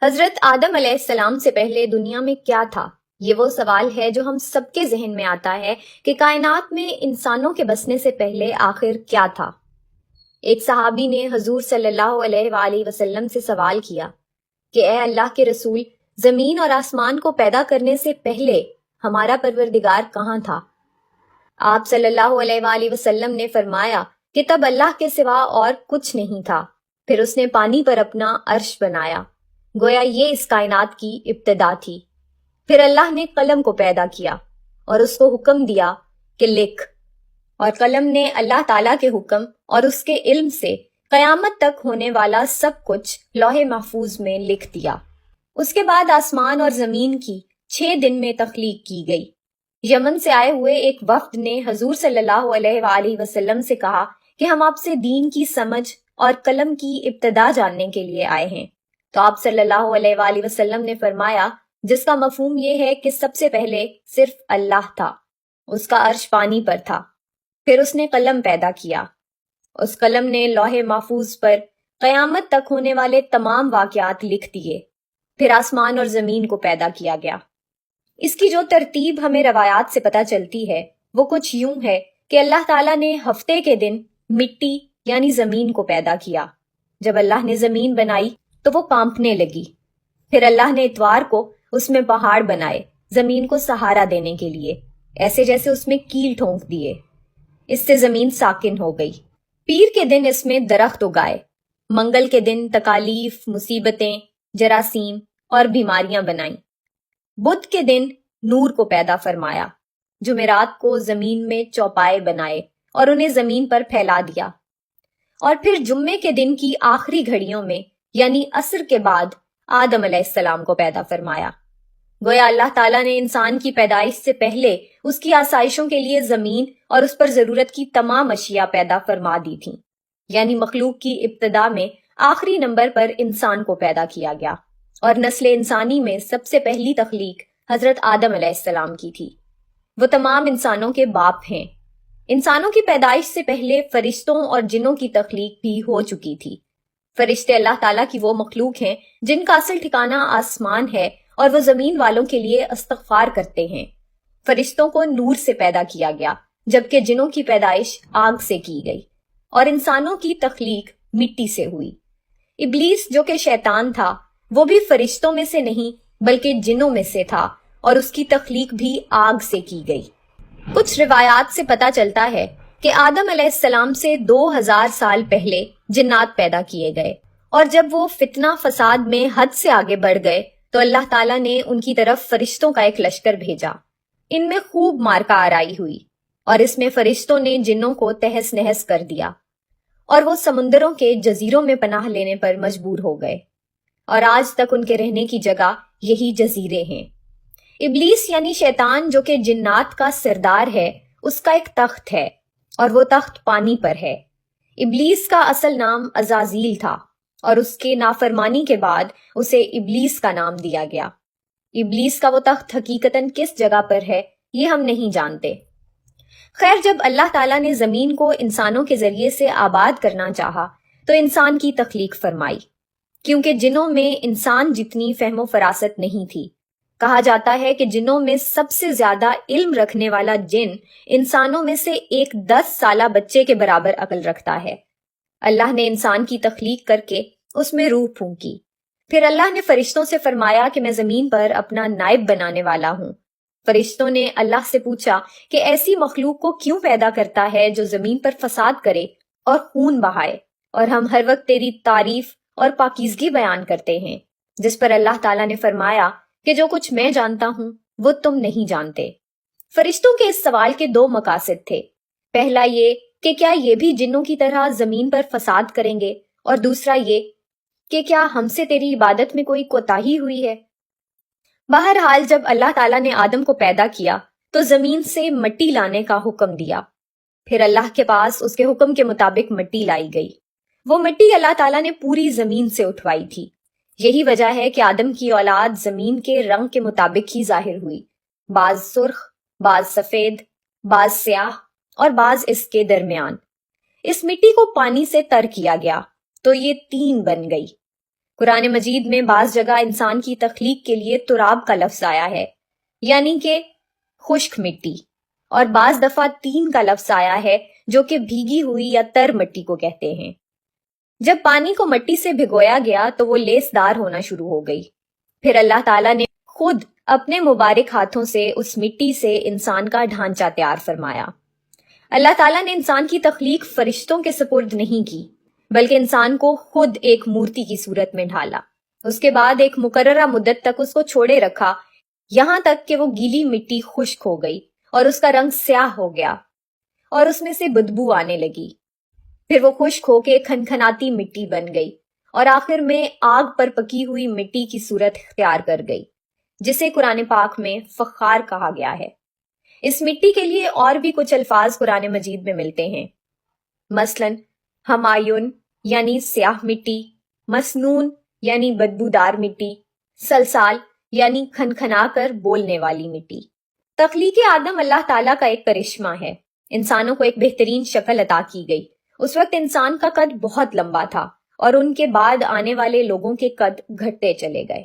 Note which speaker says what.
Speaker 1: حضرت آدم علیہ السلام سے پہلے دنیا میں کیا تھا؟ یہ وہ سوال ہے جو ہم سب کے ذہن میں آتا ہے کہ کائنات میں انسانوں کے بسنے سے پہلے آخر کیا تھا؟ ایک صحابی نے حضور صلی اللہ علیہ وآلہ وسلم سے سوال کیا کہ اے اللہ کے رسول، زمین اور آسمان کو پیدا کرنے سے پہلے ہمارا پروردگار کہاں تھا؟ آپ صلی اللہ علیہ وآلہ وسلم نے فرمایا کہ تب اللہ کے سوا اور کچھ نہیں تھا، پھر اس نے پانی پر اپنا عرش بنایا، گویا یہ اس کائنات کی ابتدا تھی۔ پھر اللہ نے قلم کو پیدا کیا اور اس کو حکم دیا کہ لکھ، اور قلم نے اللہ تعالیٰ کے حکم اور اس کے علم سے قیامت تک ہونے والا سب کچھ لوح محفوظ میں لکھ دیا۔ اس کے بعد آسمان اور زمین کی 6 دن میں تخلیق کی گئی۔ یمن سے آئے ہوئے ایک وفد نے حضور صلی اللہ علیہ وآلہ وسلم سے کہا کہ ہم آپ سے دین کی سمجھ اور قلم کی ابتدا جاننے کے لیے آئے ہیں۔ تو آپ صلی اللہ علیہ وآلہ وسلم نے فرمایا، جس کا مفہوم یہ ہے کہ سب سے پہلے صرف اللہ تھا، اس کا عرش پانی پر تھا، پھر اس نے قلم پیدا کیا، اس قلم نے لوح محفوظ پر قیامت تک ہونے والے تمام واقعات لکھ دیے، پھر آسمان اور زمین کو پیدا کیا گیا۔ اس کی جو ترتیب ہمیں روایات سے پتہ چلتی ہے وہ کچھ یوں ہے کہ اللہ تعالیٰ نے ہفتے کے دن مٹی یعنی زمین کو پیدا کیا۔ جب اللہ نے زمین بنائی تو وہ کانپنے لگی۔ پھر اللہ نے اتوار کو اس میں پہاڑ بنائے زمین کو سہارا دینے کے لیے، ایسے جیسے اس میں کیل ٹھونک دیے۔ اس سے زمین ساکن ہو گئی۔ پیر کے دن اس میں درخت اگائے۔ منگل کے دن تکالیف، مصیبتیں، جراثیم اور بیماریاں بنائیں۔ بدھ کے دن نور کو پیدا فرمایا۔ جمعرات کو زمین میں چوپائے بنائے اور انہیں زمین پر پھیلا دیا۔ اور پھر جمعے کے دن کی آخری گھڑیوں میں یعنی عصر کے بعد آدم علیہ السلام کو پیدا فرمایا۔ گویا اللہ تعالیٰ نے انسان کی پیدائش سے پہلے اس کی آسائشوں کے لیے زمین اور اس پر ضرورت کی تمام اشیاء پیدا فرما دی تھیں، یعنی مخلوق کی ابتدا میں آخری نمبر پر انسان کو پیدا کیا گیا، اور نسل انسانی میں سب سے پہلی تخلیق حضرت آدم علیہ السلام کی تھی۔ وہ تمام انسانوں کے باپ ہیں۔ انسانوں کی پیدائش سے پہلے فرشتوں اور جنوں کی تخلیق بھی ہو چکی تھی۔ فرشتے اللہ تعالیٰ کی وہ مخلوق ہیں جن کا اصل ٹھکانہ آسمان ہے اور وہ زمین والوں کے لیے استغفار کرتے ہیں۔ فرشتوں کو نور سے پیدا کیا گیا، جبکہ جنوں کی پیدائش آگ سے کی گئی، اور انسانوں کی تخلیق مٹی سے ہوئی۔ ابلیس جو کہ شیطان تھا وہ بھی فرشتوں میں سے نہیں بلکہ جنوں میں سے تھا، اور اس کی تخلیق بھی آگ سے کی گئی۔ کچھ روایات سے پتہ چلتا ہے کہ آدم علیہ السلام سے 2000 سال پہلے جنات پیدا کیے گئے، اور جب وہ فتنہ فساد میں حد سے آگے بڑھ گئے تو اللہ تعالیٰ نے ان کی طرف فرشتوں کا ایک لشکر بھیجا۔ ان میں خوب مارکہ آرائی ہوئی، اور اس میں فرشتوں نے جنوں کو تہس نہس کر دیا، اور وہ سمندروں کے جزیروں میں پناہ لینے پر مجبور ہو گئے، اور آج تک ان کے رہنے کی جگہ یہی جزیرے ہیں۔ ابلیس یعنی شیطان جو کہ جنات کا سردار ہے، اس کا ایک تخت ہے، اور وہ تخت پانی پر ہے۔ ابلیس کا اصل نام عزازیل تھا، اور اس کے نافرمانی کے بعد اسے ابلیس کا نام دیا گیا۔ ابلیس کا وہ تخت حقیقتاً کس جگہ پر ہے یہ ہم نہیں جانتے۔ خیر، جب اللہ تعالیٰ نے زمین کو انسانوں کے ذریعے سے آباد کرنا چاہا تو انسان کی تخلیق فرمائی، کیونکہ جنوں میں انسان جتنی فہم و فراست نہیں تھی۔ کہا جاتا ہے کہ جنوں میں سب سے زیادہ علم رکھنے والا جن انسانوں میں سے ایک 10 سالہ بچے کے برابر عقل رکھتا ہے۔ اللہ نے انسان کی تخلیق کر کے اس میں روح پھونکی۔ پھر اللہ نے فرشتوں سے فرمایا کہ میں زمین پر اپنا نائب بنانے والا ہوں۔ فرشتوں نے اللہ سے پوچھا کہ ایسی مخلوق کو کیوں پیدا کرتا ہے جو زمین پر فساد کرے اور خون بہائے، اور ہم ہر وقت تیری تعریف اور پاکیزگی بیان کرتے ہیں۔ جس پر اللہ تعالیٰ نے فرمایا کہ جو کچھ میں جانتا ہوں وہ تم نہیں جانتے۔ فرشتوں کے اس سوال کے 2 مقاصد تھے۔ پہلا یہ کہ کیا یہ بھی جنوں کی طرح زمین پر فساد کریں گے، اور دوسرا یہ کہ کیا ہم سے تیری عبادت میں کوئی کوتاہی ہوئی ہے۔ بہرحال جب اللہ تعالیٰ نے آدم کو پیدا کیا تو زمین سے مٹی لانے کا حکم دیا۔ پھر اللہ کے پاس اس کے حکم کے مطابق مٹی لائی گئی۔ وہ مٹی اللہ تعالیٰ نے پوری زمین سے اٹھوائی تھی۔ یہی وجہ ہے کہ آدم کی اولاد زمین کے رنگ کے مطابق ہی ظاہر ہوئی، بعض سرخ، بعض سفید، بعض سیاہ اور بعض اس کے درمیان۔ اس مٹی کو پانی سے تر کیا گیا تو یہ 3 بن گئی۔ قرآن مجید میں بعض جگہ انسان کی تخلیق کے لیے تراب کا لفظ آیا ہے، یعنی کہ خشک مٹی، اور بعض دفعہ تین کا لفظ آیا ہے جو کہ بھیگی ہوئی یا تر مٹی کو کہتے ہیں۔ جب پانی کو مٹی سے بھگویا گیا تو وہ لیسدار ہونا شروع ہو گئی۔ پھر اللہ تعالیٰ نے خود اپنے مبارک ہاتھوں سے اس مٹی سے انسان کا ڈھانچہ تیار فرمایا۔ اللہ تعالیٰ نے انسان کی تخلیق فرشتوں کے سپرد نہیں کی، بلکہ انسان کو خود ایک مورتی کی صورت میں ڈھالا۔ اس کے بعد ایک مقررہ مدت تک اس کو چھوڑے رکھا، یہاں تک کہ وہ گیلی مٹی خشک ہو گئی اور اس کا رنگ سیاہ ہو گیا اور اس میں سے بدبو آنے لگی۔ پھر وہ خشک ہو کے کھنکھناتی مٹی بن گئی اور آخر میں آگ پر پکی ہوئی مٹی کی صورت اختیار کر گئی، جسے قرآن پاک میں فخار کہا گیا ہے۔ اس مٹی کے لیے اور بھی کچھ الفاظ قرآن مجید میں ملتے ہیں، مثلاً ہمایون یعنی سیاہ مٹی، مسنون یعنی بدبودار مٹی، سلسال یعنی کھنکھنا کر بولنے والی مٹی۔ تخلیق آدم اللہ تعالیٰ کا ایک کرشمہ ہے۔ انسانوں کو ایک بہترین شکل عطا کی گئی۔ اس وقت انسان کا قد بہت لمبا تھا اور ان کے بعد آنے والے لوگوں کے قد گھٹتے چلے گئے۔